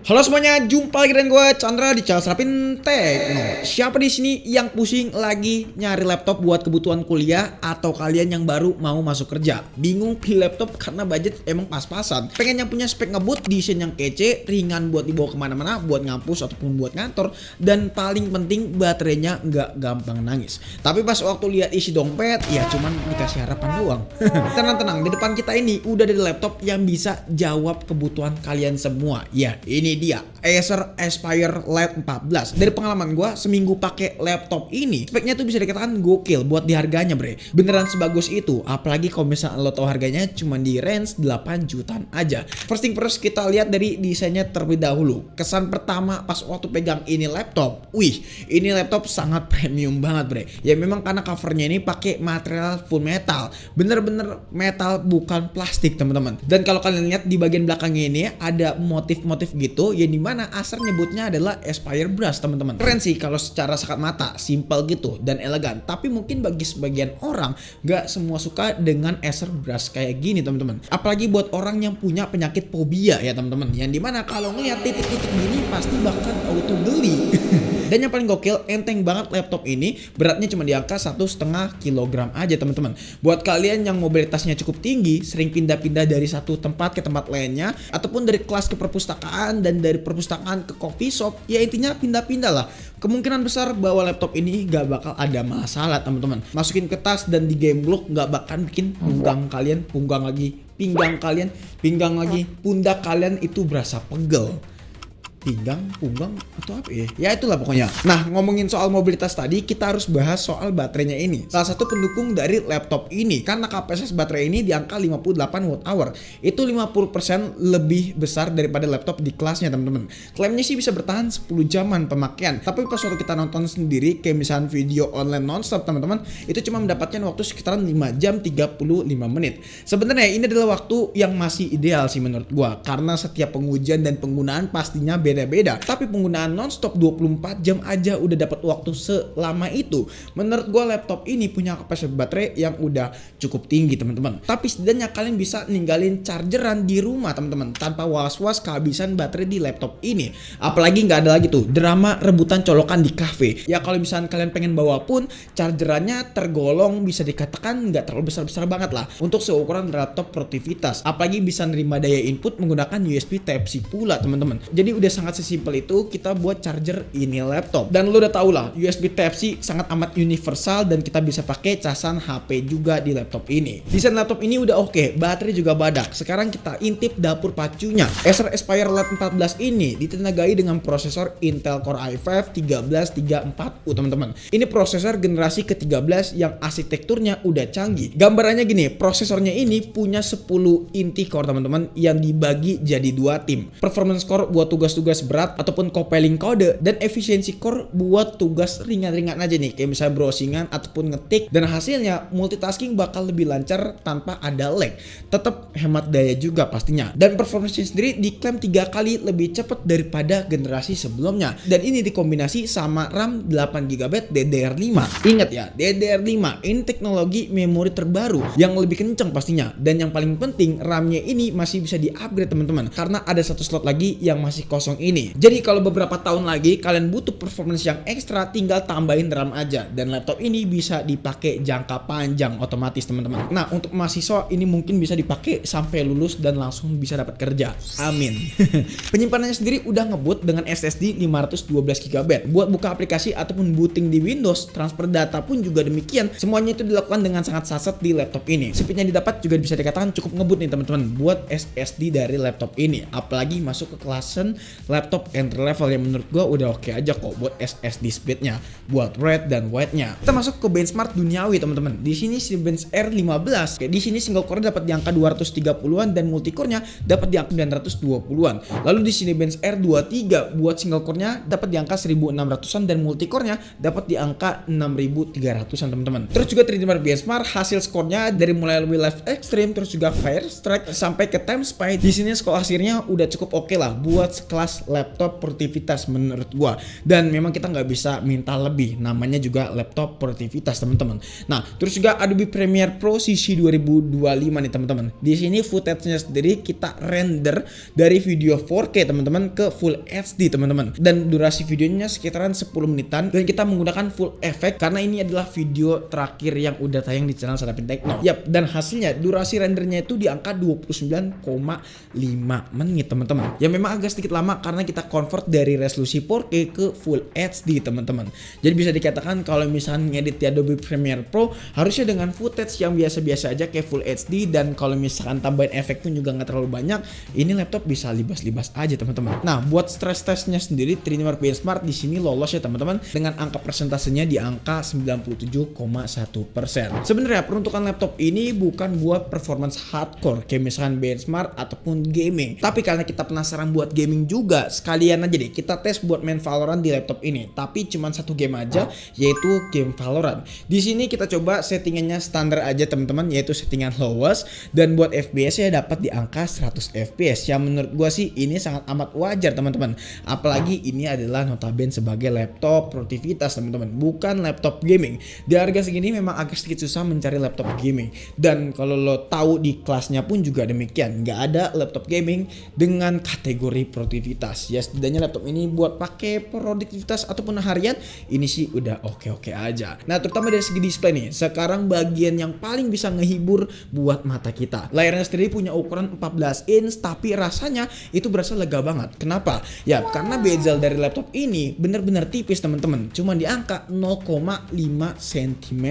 Halo semuanya, jumpa lagi dengan gue Chandra di channel Serapin Tekno. Siapa di sini yang pusing lagi nyari laptop buat kebutuhan kuliah atau kalian yang baru mau masuk kerja? Bingung pilih laptop karena budget emang pas-pasan. Pengen yang punya spek ngebut, desain yang kece, ringan buat dibawa kemana-mana, buat ngampus ataupun buat ngantor, dan paling penting baterainya nggak gampang nangis. Tapi pas waktu lihat isi dompet, ya cuman dikasih harapan doang. Tenang-tenang, di depan kita ini udah ada laptop yang bisa jawab kebutuhan kalian semua. Ya, ini dia Acer Aspire Lite 14. Dari pengalaman gue seminggu pakai laptop ini, speknya tuh bisa dikatakan gokil buat di harganya, bre. Beneran sebagus itu. Apalagi kalau misalnya lo tau harganya cuma di range 8 jutaan aja. First thing first, kita lihat dari desainnya terlebih dahulu. Kesan pertama pas waktu pegang ini laptop, wih, ini laptop sangat premium banget, bre. Ya memang karena covernya ini pakai material full metal, bener-bener metal bukan plastik, teman-teman. Dan kalau kalian lihat di bagian belakangnya ini ada motif-motif gitu, yang dimana Acer nyebutnya adalah Aspire Brush, teman-teman. Keren sih kalau secara kasat mata, simple gitu dan elegan. Tapi mungkin bagi sebagian orang nggak semua suka dengan Acer Brush kayak gini, teman-teman. Apalagi buat orang yang punya penyakit fobia ya, teman-teman. Yang dimana kalau ngeliat titik-titik gini pasti bakal auto geli. Dan yang paling gokil, enteng banget laptop ini. Beratnya cuma di angka 1,5 kg aja, teman-teman. Buat kalian yang mobilitasnya cukup tinggi, sering pindah-pindah dari satu tempat ke tempat lainnya, ataupun dari kelas ke perpustakaan dan dari perpustakaan ke coffee shop, ya intinya pindah-pindah lah. Kemungkinan besar bahwa laptop ini gak bakal ada masalah, teman-teman. Masukin ke tas dan di game block gak bakal bikin punggang kalian punggang lagi, pinggang kalian pinggang lagi, pundak kalian itu berasa pegel. Pinggang, punggang, atau apa ya? Ya itulah pokoknya. Nah, ngomongin soal mobilitas tadi, kita harus bahas soal baterainya ini. Salah satu pendukung dari laptop ini, karena kapasitas baterai ini di angka 58 Wh. Itu 50% lebih besar daripada laptop di kelasnya, teman-teman. Klaimnya sih bisa bertahan 10 jaman pemakaian. Tapi pas waktu kita nonton sendiri, kayak misalnya video online nonstop, teman-teman, itu cuma mendapatkan waktu sekitaran 5 jam 35 menit. Sebenarnya ini adalah waktu yang masih ideal sih menurut gua, karena setiap pengujian dan penggunaan pastinya beda-beda. Tapi penggunaan nonstop 24 jam aja udah dapat waktu selama itu. Menurut gua laptop ini punya kapasitas baterai yang udah cukup tinggi, teman-teman. Tapi setidaknya kalian bisa ninggalin chargeran di rumah, teman-teman, tanpa was-was kehabisan baterai di laptop ini. Apalagi nggak ada lagi tuh drama rebutan colokan di cafe. Ya kalau misalnya kalian pengen bawa pun, chargerannya tergolong bisa dikatakan nggak terlalu besar-besar banget lah untuk seukuran laptop produktivitas. Apalagi bisa nerima daya input menggunakan USB Type-C pula, teman-teman. Jadi udah sangat sesimpel itu kita buat charger ini laptop. Dan lu udah tau lah, USB Type-C sangat amat universal dan kita bisa pakai casan HP juga di laptop ini. Desain laptop ini udah oke, baterai juga badak. Sekarang kita intip dapur pacunya. Acer Aspire Lite 14 ini ditenagai dengan prosesor Intel Core i5 1334U, teman-teman. Ini prosesor generasi ke-13 yang arsitekturnya udah canggih. Gambarannya gini, prosesornya ini punya 10 inti core, teman-teman, yang dibagi jadi 2 tim. Performance core buat tugas-tugas berat ataupun compiling kode, dan efisiensi core buat tugas ringan-ringan aja nih, kayak misalnya browsingan ataupun ngetik, dan hasilnya multitasking bakal lebih lancar tanpa ada lag. Tetap hemat daya juga pastinya. Dan performance sendiri diklaim 3 kali lebih cepat daripada generasi sebelumnya. Dan ini dikombinasi sama RAM 8GB DDR5. Ingat ya, DDR5 ini teknologi memori terbaru yang lebih kenceng pastinya. Dan yang paling penting, RAM-nya ini masih bisa di-upgrade, teman-teman, karena ada satu slot lagi yang masih kosong ini. Jadi kalau beberapa tahun lagi kalian butuh performance yang ekstra, tinggal tambahin RAM aja. Dan laptop ini bisa dipakai jangka panjang otomatis, teman-teman. Nah, untuk mahasiswa ini mungkin bisa dipakai sampai lulus dan langsung bisa dapat kerja. Amin. Penyimpanannya sendiri udah ngebut dengan SSD 512GB. Buat buka aplikasi ataupun booting di Windows, transfer data pun juga demikian. Semuanya itu dilakukan dengan sangat sasat di laptop ini. Speednya didapat juga bisa dikatakan cukup ngebut nih, teman-teman, buat SSD dari laptop ini. Apalagi masuk ke kelasan laptop entry level yang menurut gua udah oke aja kok buat SSD speednya, buat read dan write-nya. Kita masuk ke benchmark duniawi, teman-teman. Di sini Cinebench R15, di sini single core dapat di angka 230-an dan multicore-nya dapat di angka 920-an. Lalu di Cinebench R23 buat single core-nya dapat di angka 1600-an dan multicore-nya dapat di angka 6300-an, teman-teman. Terus juga 3D Mark benchmark hasil skornya dari mulai lebih live extreme, terus juga fire strike sampai ke time spy. Di sini skor hasilnya udah cukup oke lah buat kelas kelas laptop produktivitas menurut gua. Dan memang kita nggak bisa minta lebih, namanya juga laptop produktivitas teman-teman. Nah, terus juga Adobe Premiere Pro CC 2025 nih teman-teman. Di sini footage-nya sendiri kita render dari video 4K teman-teman ke Full HD teman-teman. Dan durasi videonya sekitaran 10 menitan dan kita menggunakan full effect karena ini adalah video terakhir yang udah tayang di channel Serapin Tekno. Yap, dan hasilnya durasi rendernya itu di angka 29,5 menit teman-teman. Ya memang agak sedikit lama karena kita convert dari resolusi 4K ke Full HD teman-teman. Jadi bisa dikatakan kalau misalnya ngedit di Adobe Premiere Pro harusnya dengan footage yang biasa-biasa aja kayak Full HD, dan kalau misalkan tambahin efek pun juga nggak terlalu banyak, ini laptop bisa libas-libas aja teman-teman. Nah, buat stress testnya sendiri Trinewer Benchmark di sini lolos ya teman-teman dengan angka persentasenya di angka 97,1%. Sebenarnya peruntukan laptop ini bukan buat performance hardcore kayak misalkan benchmark ataupun gaming, tapi karena kita penasaran buat gaming juga, sekalian aja deh kita tes buat main Valorant di laptop ini. Tapi cuman satu game aja, yaitu game Valorant. Di sini kita coba settingannya standar aja teman-teman, yaitu settingan lowest, dan buat FPS ya dapat di angka 100 FPS. Yang menurut gua sih ini sangat amat wajar teman-teman. Apalagi ini adalah notabene sebagai laptop produktivitas teman-teman, bukan laptop gaming. Di harga segini memang agak sedikit susah mencari laptop gaming. Dan kalau lo tahu di kelasnya pun juga demikian, nggak ada laptop gaming dengan kategori produktivitas. Ya setidaknya laptop ini buat pakai produktivitas ataupun harian ini sih udah oke-oke aja. Nah terutama dari segi display nih, sekarang bagian yang paling bisa ngehibur buat mata kita. Layarnya sendiri punya ukuran 14 inch tapi rasanya itu berasa lega banget. Kenapa? Ya karena bezel dari laptop ini bener-bener tipis teman-teman, cuma di angka 0,5 cm.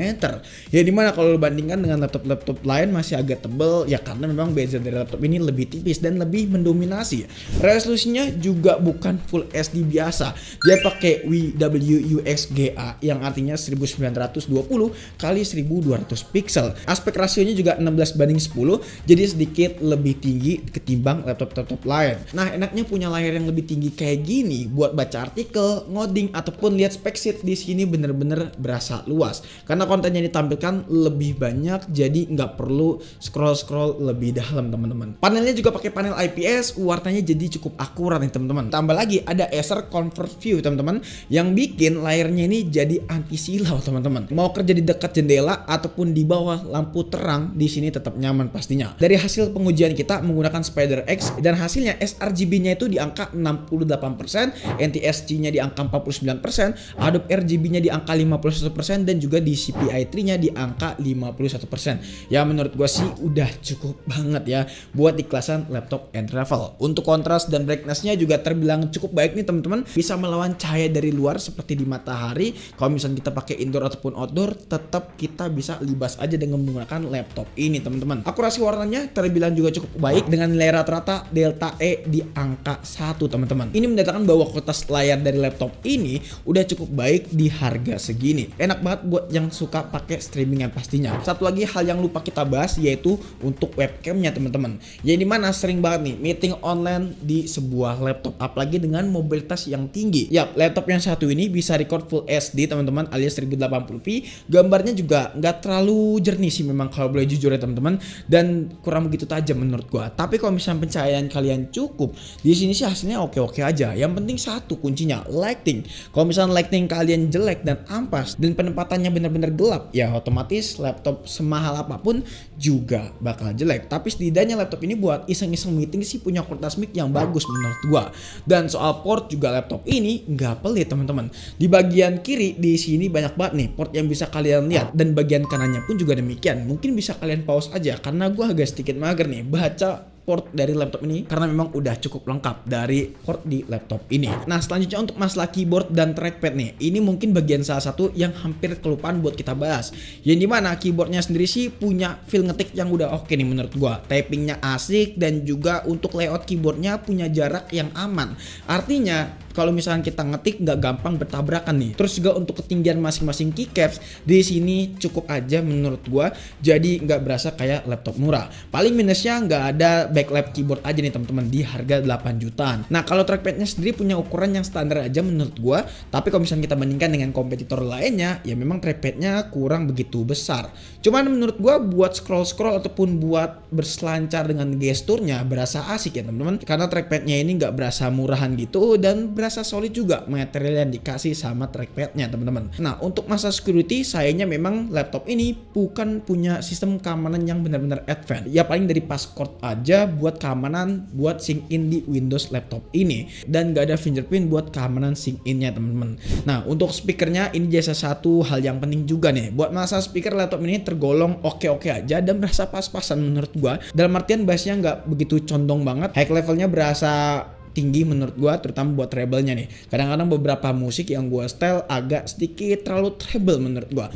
Ya dimana kalau bandingkan dengan laptop-laptop lain masih agak tebel ya karena memang bezel dari laptop ini lebih tipis dan lebih mendominasi. Resolusinya juga bukan Full HD biasa, dia pakai WWUXGA yang artinya 1920 kali 1200 pixel. Aspek rasionya juga 16:10, jadi sedikit lebih tinggi ketimbang laptop-laptop lain. Nah enaknya punya layar yang lebih tinggi kayak gini buat baca artikel, ngoding ataupun lihat spek sheet di sini bener-bener berasa luas karena konten yang ditampilkan lebih banyak, jadi nggak perlu scroll lebih dalam teman-teman. Panelnya juga pakai panel IPS, warnanya jadi cukup akurat nih teman-teman. Tambah lagi ada Acer Comfort View teman-teman yang bikin layarnya ini jadi anti silau teman-teman. Mau kerja di dekat jendela ataupun di bawah lampu terang di sini tetap nyaman pastinya. Dari hasil pengujian kita menggunakan SpiderX dan hasilnya sRGB-nya itu di angka 68%, NTSC-nya di angka 49%, Adobe RGB-nya di angka 51% dan juga di CPI-3-nya di angka 51%. Ya menurut gua sih udah cukup banget ya buat di kelasan laptop entry level. Untuk kontras dan brightness-nya juga terbilang cukup baik nih teman-teman, bisa melawan cahaya dari luar seperti di matahari. Kalau misalnya kita pakai indoor ataupun outdoor, tetap kita bisa libas aja dengan menggunakan laptop ini teman-teman. Akurasi warnanya terbilang juga cukup baik dengan nilai rata-rata delta E di angka 1 teman-teman. Ini mendatangkan bahwa kualitas layar dari laptop ini udah cukup baik di harga segini. Enak banget buat yang suka pakai streamingan pastinya. Satu lagi hal yang lupa kita bahas yaitu untuk webcamnya teman-teman. Ya dimana sering banget nih meeting online di sebuah laptop, apalagi dengan mobilitas yang tinggi. Yap, laptop yang satu ini bisa record Full HD teman-teman alias 1080p. Gambarnya juga nggak terlalu jernih sih memang kalau boleh jujur ya teman-teman, dan kurang begitu tajam menurut gua. Tapi kalau misalnya pencahayaan kalian cukup, di sini sih hasilnya oke-oke aja. Yang penting satu kuncinya, lighting. Kalau misalnya lighting kalian jelek dan ampas dan penempatannya benar-benar gelap, ya otomatis laptop semahal apapun juga bakal jelek. Tapi setidaknya laptop ini buat iseng-iseng meeting sih punya kualitas mic yang bagus menurut gua. Dan soal port juga laptop ini nggak pelit teman-teman. Di bagian kiri di sini banyak banget nih port yang bisa kalian lihat, dan bagian kanannya pun juga demikian. Mungkin bisa kalian pause aja karena gua agak sedikit mager nih baca port dari laptop ini karena memang udah cukup lengkap dari port di laptop ini. Nah selanjutnya untuk masalah keyboard dan trackpad nih, ini mungkin bagian salah satu yang hampir kelupaan buat kita bahas. Yang dimana keyboardnya sendiri sih punya feel ngetik yang udah oke nih menurut gua. Typingnya asik dan juga untuk layout keyboardnya punya jarak yang aman. Artinya kalau misalkan kita ngetik nggak gampang bertabrakan nih. Terus juga untuk ketinggian masing-masing keycaps di sini cukup aja menurut gua, jadi nggak berasa kayak laptop murah. Paling minusnya nggak ada backlight keyboard aja nih teman-teman di harga 8 jutaan. Nah kalau trackpadnya sendiri punya ukuran yang standar aja menurut gua, tapi kalau misalnya kita bandingkan dengan kompetitor lainnya ya memang trackpadnya kurang begitu besar. Cuman menurut gua buat scroll ataupun buat berselancar dengan gesturnya berasa asik ya teman-teman, karena trackpadnya ini nggak berasa murahan gitu dan berasa solid juga material yang dikasih sama trackpadnya teman-teman. Nah untuk masa security sayangnya memang laptop ini bukan punya sistem keamanan yang benar-benar advance. Ya paling dari passcode aja buat keamanan buat sync in di Windows laptop ini, dan nggak ada fingerprint buat keamanan sync innya teman-teman. Nah untuk speakernya ini jasa satu hal yang penting juga nih. Buat masa speaker laptop ini tergolong oke-oke aja dan berasa pas-pasan menurut gua. Dalam artian bassnya nggak begitu condong banget, high levelnya berasa tinggi menurut gua, terutama buat treble-nya nih. Kadang-kadang beberapa musik yang gua style agak sedikit terlalu treble menurut gua.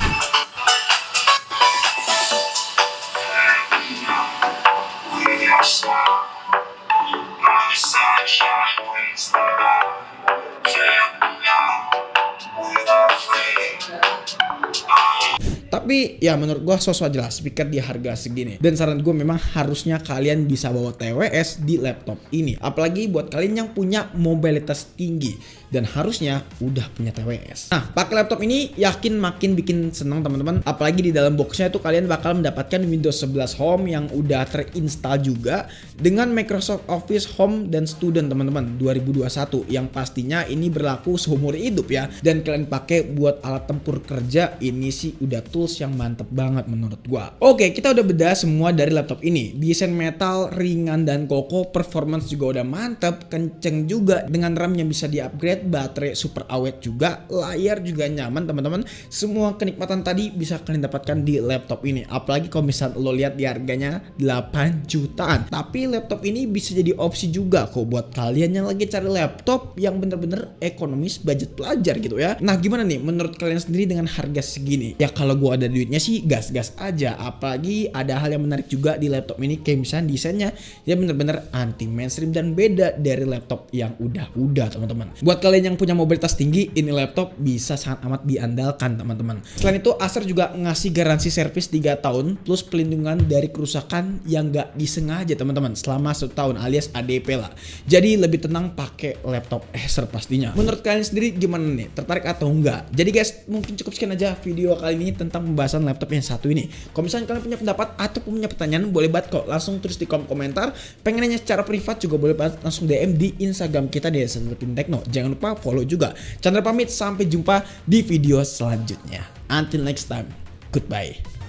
Tapi ya menurut gua sosok aja lah speaker di harga segini. Dan saran gue memang harusnya kalian bisa bawa TWS di laptop ini. Apalagi buat kalian yang punya mobilitas tinggi dan harusnya udah punya TWS. Nah pakai laptop ini yakin makin bikin senang teman-teman. Apalagi di dalam boxnya itu kalian bakal mendapatkan Windows 11 Home yang udah terinstall juga dengan Microsoft Office Home dan Student teman-teman 2021, yang pastinya ini berlaku seumur hidup ya. Dan kalian pakai buat alat tempur kerja, ini sih udah tools yang mantep banget menurut gua. Oke, kita udah bedah semua dari laptop ini. Desain metal, ringan dan kokoh, performance juga udah mantep, kenceng juga dengan RAM yang bisa di-upgrade, baterai super awet juga, layar juga nyaman teman-teman. Semua kenikmatan tadi bisa kalian dapatkan di laptop ini. Apalagi kalau misal lo lihat di harganya 8 jutaan. Tapi laptop ini bisa jadi opsi juga kok buat kalian yang lagi cari laptop yang bener-bener ekonomis budget pelajar gitu ya. Nah gimana nih menurut kalian sendiri dengan harga segini? Ya kalau gua ada duitnya sih gas-gas aja. Apalagi ada hal yang menarik juga di laptop ini, kayak misalnya desainnya ya bener-bener anti mainstream dan beda dari laptop yang udah teman-teman. Buat kalian yang punya mobilitas tinggi, ini laptop bisa sangat amat diandalkan teman-teman. Selain itu Acer juga ngasih garansi servis 3 tahun plus pelindungan dari kerusakan yang gak disengaja teman-teman selama 1 tahun alias ADP lah. Jadi lebih tenang pakai laptop Acer pastinya. Menurut kalian sendiri gimana nih? Tertarik atau enggak? Jadi guys mungkin cukup sekian aja video kali ini tentang pembahasan laptop yang satu ini. Kalau misalnya kalian punya pendapat atau punya pertanyaan boleh banget kok langsung tulis di kolom komentar. Pengen nanya secara privat juga boleh banget langsung DM di Instagram kita di @serapintekno. Jangan lupa follow juga. Chandra pamit, sampai jumpa di video selanjutnya. Until next time, goodbye.